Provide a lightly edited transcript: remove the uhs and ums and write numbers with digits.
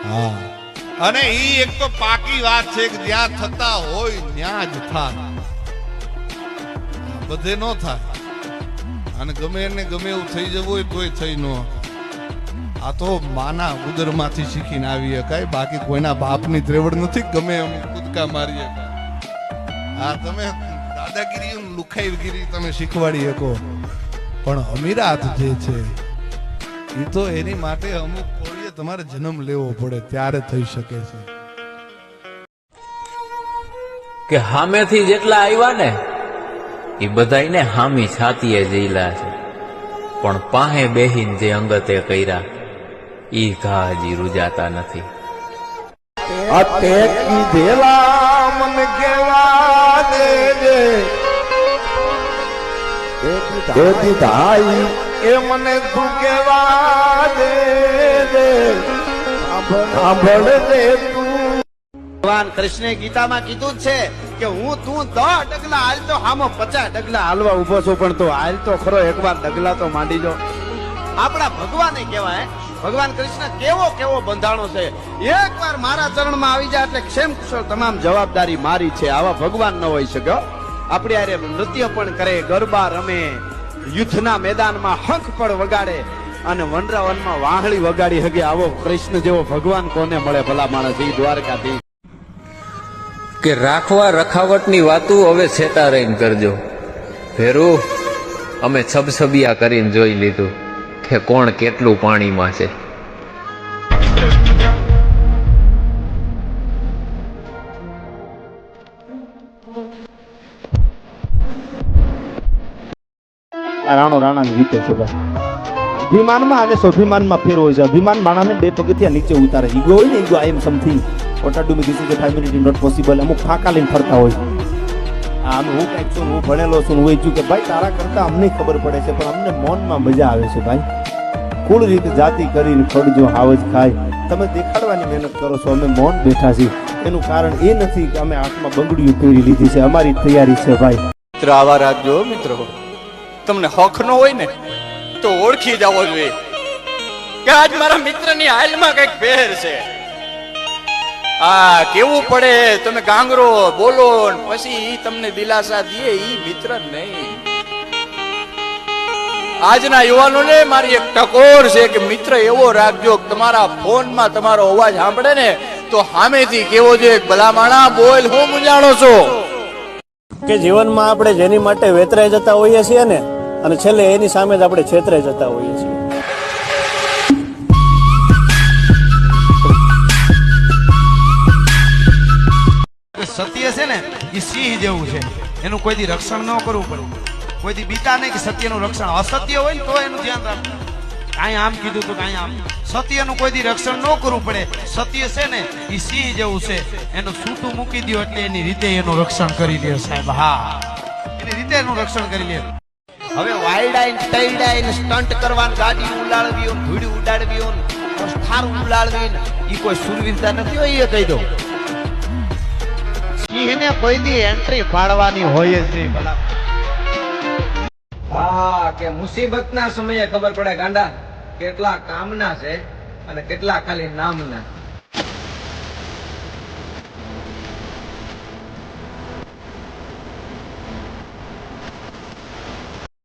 હા, અને ઈ એક તો પાકી વાત છે કે જ્યાં થતા હોય ત્યાં જ થાય, બધે નો થાય. અને ગમે એને ગમે એવું થઈ જવું હોય તોય થઈ ન. આ તો માના ઉદરમાંથી શીખીને આવી શકાય, બાકી કોઈના બાપની ત્રેવડ નથી ગમે એમ કૂદકા મારી શકાય. હા, તમે દાદાગીરી લુખાઈગીરી તમે શીખવાડી શકો, પણ અમીરાત જે છે એ તો એની માટે અમુક કોળીએ તમારે જન્મ લેવો પડે ત્યારે થઈ શકે છે. કે હામેથી જેટલા આવ્યા ને એ બધાયને હામી છાતીએ જઈલા છે, પણ પાહે બેહીન જે અંગતે કર્યા ઈ ઘા હજી રૂજાતા નથી. અતે કીધેલા મન કેવા દેજે એ દીધાઈ એ મને તું કેવા દેજે સાંભળ દે તું. ભગવાન કૃષ્ણે ગીતામાં કીધું જ છે કે હું તું 10 ડગલા હાલ તો હામો 50 ડગલા હાલવા ઉભો છું, પણ તું હાલ તો ખરો, એકવાર ડગલા તો માંડી જો. આપણા ભગવાને કહેવાય, ભગવાન કૃષ્ણ કેવો કેવો બંધાણો છે. એકવાર મારા ચરણમાં આવી જાય એટલે ક્ષેમ કુશળ તમામ જવાબદારી મારી છે. આવા ભગવાન ન હોઈ શક્યો. આપણી હારે નૃત્ય પણ કરે, ગરબા રમે, યુદ્ધના મેદાનમાં હંખ પણ વગાડે અને વનરાવનમાં વાહળી વગાડી શકે. આવો કૃષ્ણ જેવો ભગવાન કોને મળે ભલા માણસ. એ દ્વારકાથી કે રાખવા રખાવટની વાતું હવે છેટા રહીને કરજો. ભેરું અમે છબછબિયા કરીને જોઈ લીધું કે કોણ કેટલું પાણીમાં છે. રાણો રાણાની રીતે છે ભાઈ. અભિમાનમાં અને સ્વાભિમાનમાં ફેર હોય છે. અભિમાન માણસને 2 પગથિયા નીચે ઉતારે. ઈગો હોય ને, ego I am something what are doing this is a 5 minute not possible. અમુક ફાંકા લઈને ફરતા હોય. આમ હું કંઈક છું, હું ભણેલો છું, હું ઈચ્છું કે ભાઈ તારા કરતા અમને ખબર પડે છે, પણ અમને મૌનમાં મજા આવે છે ભાઈ. કુળ રીતે જાતિ કરીને ખડજો હાવજ ખાય. તમે દેખાડવાની મહેનત કરો છો, અમે મૌન બેઠા છીએ. એનું કારણ એ નથી કે અમે આંખમાં બંગડીઓ પહેરી લીધી છે, અમારી તૈયારી છે ભાઈ. મિત્ર આવા રાખજો મિત્રો. તમને હક ન હોય ને તો ઓળખી જવો જોઈએ કે આજ મારા મિત્રની હાલમાં કઈક ફેર છે. આ કેવું પડે, તમે ગાંગરો બોલો પછી ઈ તમને દિલાસા દે, ઈ મિત્ર નહીં. આજના યુવાનોને મારી એક ટકોર છે કે મિત્ર એવો રાખજો તમારા ફોનમાં તમારો અવાજ સાંભળે ને તો સામેથી કેવો જોઈએ, ભલા માણા બોલ, હું મૂંઝાણો છો. કે જીવનમાં આપણે જેની માટે વેતરાઈ જતા હોઈએ છીએ ને, અને છેલ્લે એની સામે જ આપણે છેતરાઈ જતા હોઈએ છીએ. સત્ય છે ને એ સિંહ જેવું છે, એનું કોઈ દી રક્ષણ ન કરવું પડે. કોઈ દી બીતા નહીં કે સત્યનું રક્ષણ. અસત્ય હોય ને તો એનું ધ્યાન રાખવું. કાંઈ આમ કીધું તો કાંઈ આમ. સત્યનું કોઈ દી રક્ષણ ન કરવું પડે. સત્ય છે ને એ સિંહ જેવું છે, એનું સૂટું મૂકી દો એટલે એની રીતે એનું રક્ષણ કરી લે સાહેબ. હા, એની રીતે એનું રક્ષણ કરી લે. હવે વાયડાઈન ટઈડાઈન સ્ટન્ટ કરવાની, ગાડી ઉલાડવી, ધૂળી ઉડાડવી, સ્થાર ઉલાડવી, ઈ કોઈ સુરવીરતા નથી હોય. એ કહી દો, સિંહને કોઈ દી એન્ટ્રી પાડવાની હોય જ નહીં. ભલા હા, કે મુસીબતના સમયે ખબર પડે ગાંડા કેટલા કામના છે અને કેટલા ખાલી નામના.